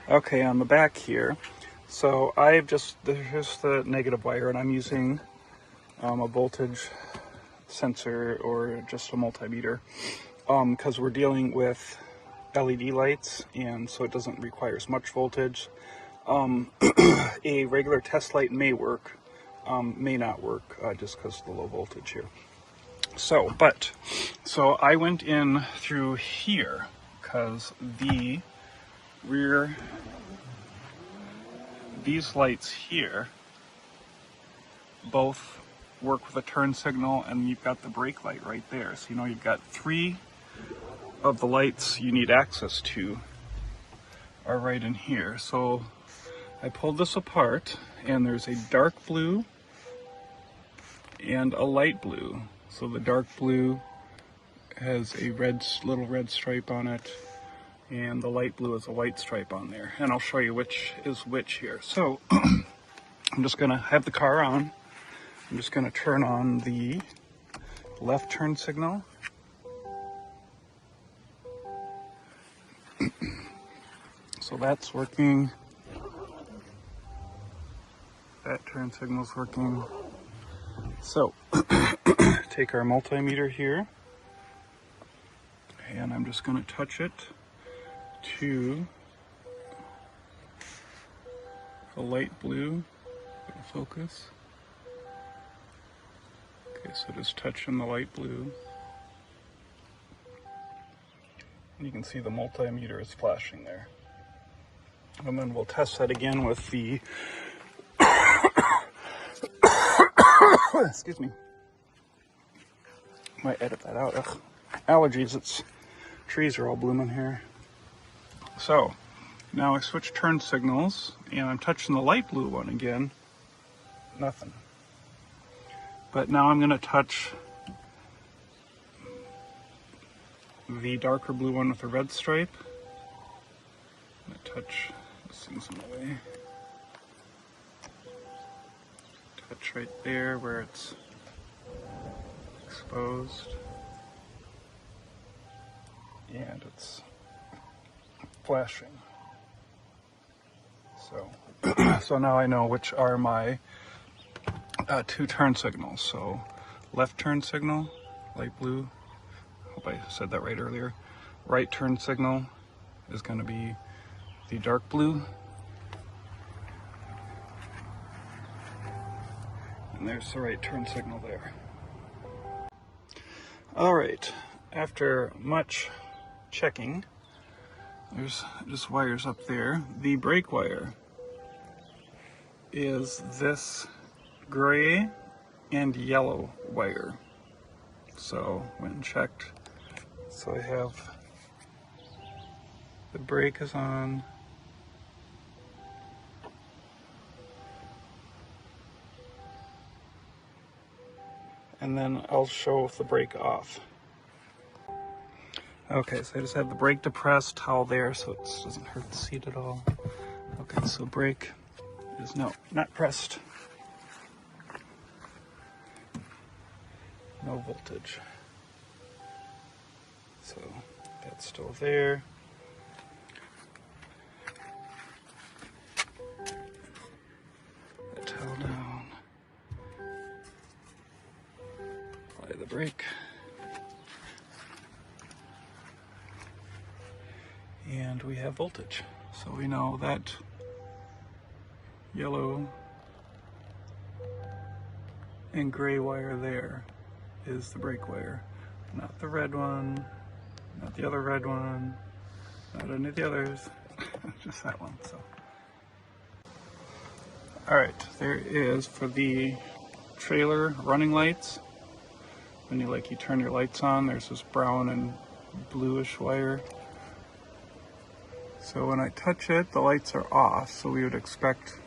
Okay, on the back here, so here's the negative wire, and I'm using a voltage sensor or just a multimeter because we're dealing with LED lights, and so it doesn't require as much voltage. A regular test light may work, may not work just because of the low voltage here. So I went in through here because the rear, these lights here both work with a turn signal, and you've got the brake light right there. So you know you've got 3 of the lights you need access to are right in here. So I pulled this apart, and there's a dark blue and a light blue. So the dark blue has a little red stripe on it, and the light blue is a white stripe on there. And I'll show you which is which here. So I'm just gonna have the car on. I'm just gonna turn on the left turn signal. So that's working. That turn signal's working. So take our multimeter here, and I'm just going to touch it to the light blue. Focus. Okay, so just touching the light blue. You can see the multimeter is flashing there. And then we'll test that again with the excuse me. Might edit that out. Ugh. Allergies, trees are all blooming here. So now I switch turn signals, and I'm touching the light blue one again. Nothing. But now I'm going to touch the darker blue one with the red stripe. I'm going to touch, this thing's in the way. Touch right there where it's exposed. And it's flashing. So now I know which are my 2 turn signals. So left turn signal, light blue. Hope I said that right earlier. Right turn signal is going to be the dark blue. And there's the right turn signal there. All right, after much checking, there's just wires up there. The brake wire is this gray and yellow wire. So went and checked. So I have the brake is on. And then I'll show the brake off. Okay, so I just have the brake depressed towel there so it doesn't hurt the seat at all. Okay, so brake is not pressed. No voltage. So that's still there. The towel down. Apply the brake. And we have voltage. So we know that yellow and gray wire there is the brake wire. Not the red one, not the other red one, not any of the others, just that one. So, all right, there is for the trailer running lights. When you turn your lights on, there's this brown and bluish wire. So when I touch it, the lights are off, so we would expect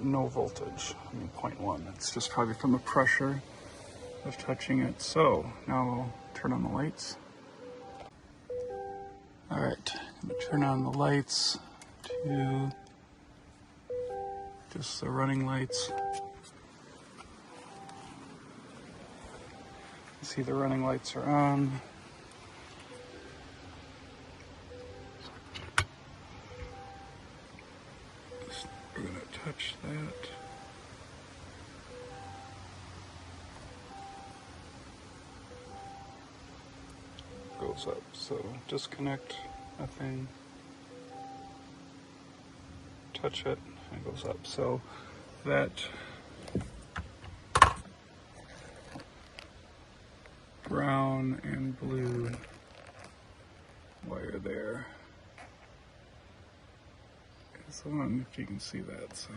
no voltage. I mean 0.1. It's just probably from the pressure of touching it. So now we'll turn on the lights. All right, I'm gonna turn on the lights to just the running lights. See, the running lights are on. touch that. Goes up, so disconnect, nothing, touch it, and it goes up. So that brown and blue wire there is the one, if you can see that. So,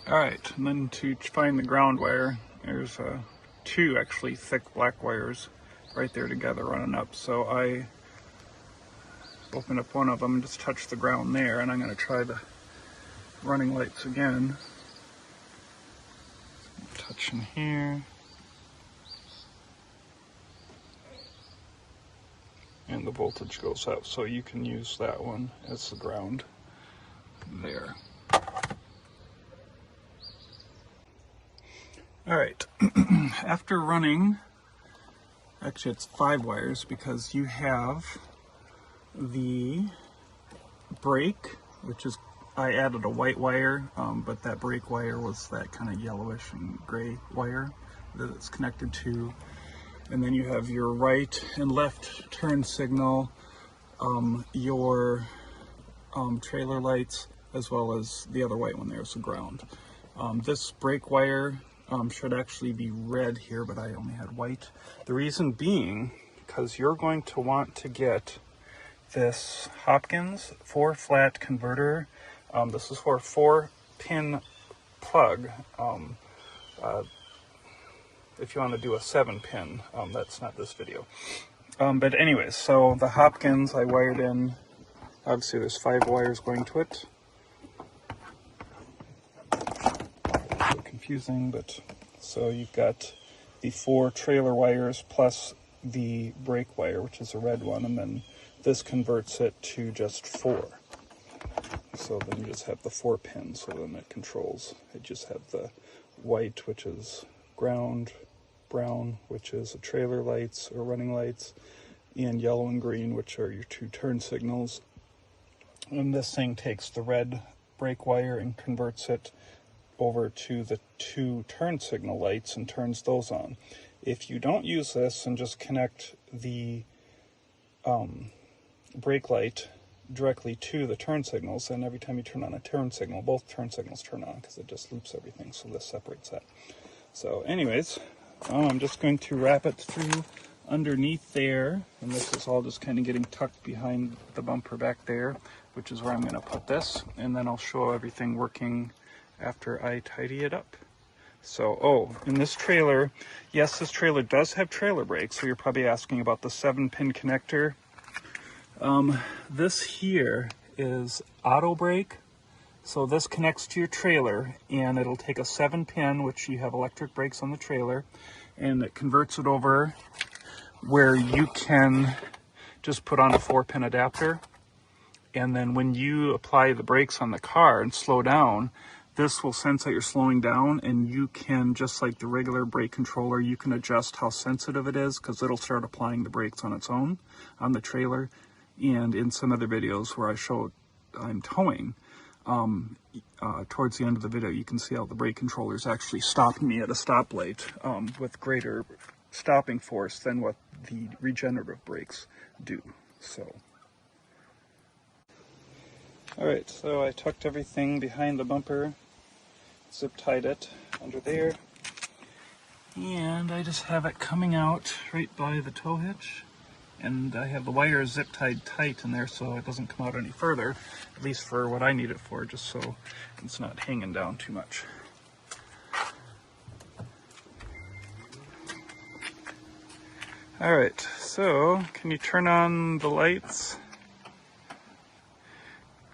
all right, and then to find the ground wire, there's two actually thick black wires right there together running up. So I open up one of them and just touch the ground there, and I'm going to try the running lights again. Touch in here. And the voltage goes up, so you can use that one as the ground there. All right, after running, actually it's 5 wires because you have the brake, which is, I added a white wire, but that brake wire was that kind of yellowish and gray wire that it's connected to. And then you have your right and left turn signal, your trailer lights, as well as the other white one there is the ground. This brake wire should actually be red here, but I only had white. The reason being, because you're going to want to get this Hopkins 4-flat converter. This is for a 4-pin plug. If you want to do a 7-pin, that's not this video. But anyways, so the Hopkins I wired in, obviously there's 5 wires going to it. A bit confusing, but so you've got the 4 trailer wires plus the brake wire, which is a red one, and then this converts it to just 4. So then you just have the 4 pins, so then it controls. You just have the white, which is ground, brown, which is the trailer lights or running lights, and yellow and green, which are your 2 turn signals. And this thing takes the red brake wire and converts it over to the 2 turn signal lights and turns those on. If you don't use this and just connect the brake light directly to the turn signals, then every time you turn on a turn signal, both turn signals turn on because it just loops everything, so this separates that. So anyways, I'm just going to wrap it through underneath there, and this is all just kind of getting tucked behind the bumper back there, which is where I'm going to put this, and then I'll show everything working after I tidy it up. So, oh, in this trailer, yes, this trailer does have trailer brakes, so you're probably asking about the 7-pin connector. This here is auto brake. So this connects to your trailer, and it'll take a 7-pin, which you have electric brakes on the trailer, and it converts it over where you can just put on a 4-pin adapter. And then when you apply the brakes on the car and slow down, this will sense that you're slowing down, and you can, just like the regular brake controller, you can adjust how sensitive it is, because it'll start applying the brakes on its own on the trailer. And in some other videos where I show I'm towing, towards the end of the video, you can see how the brake controller is actually stopping me at a stoplight with greater stopping force than what the regenerative brakes do. So, all right, so I tucked everything behind the bumper, zip tied it under there, and I just have it coming out right by the tow hitch. And I have the wire zip tied tight in there so it doesn't come out any further, at least for what I need it for, just so it's not hanging down too much. All right, so can you turn on the lights?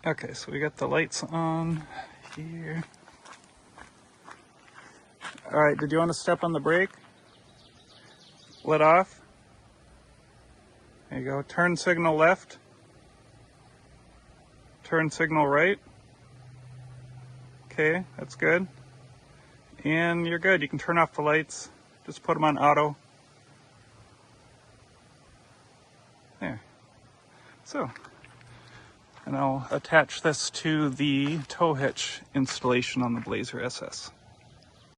Okay, so we got the lights on here. All right, did you want to step on the brake? Let off. There you go. Turn signal left. Turn signal right. Okay, that's good. And you're good. You can turn off the lights. Just put them on auto. There. So, and I'll attach this to the tow hitch installation on the Blazer SS.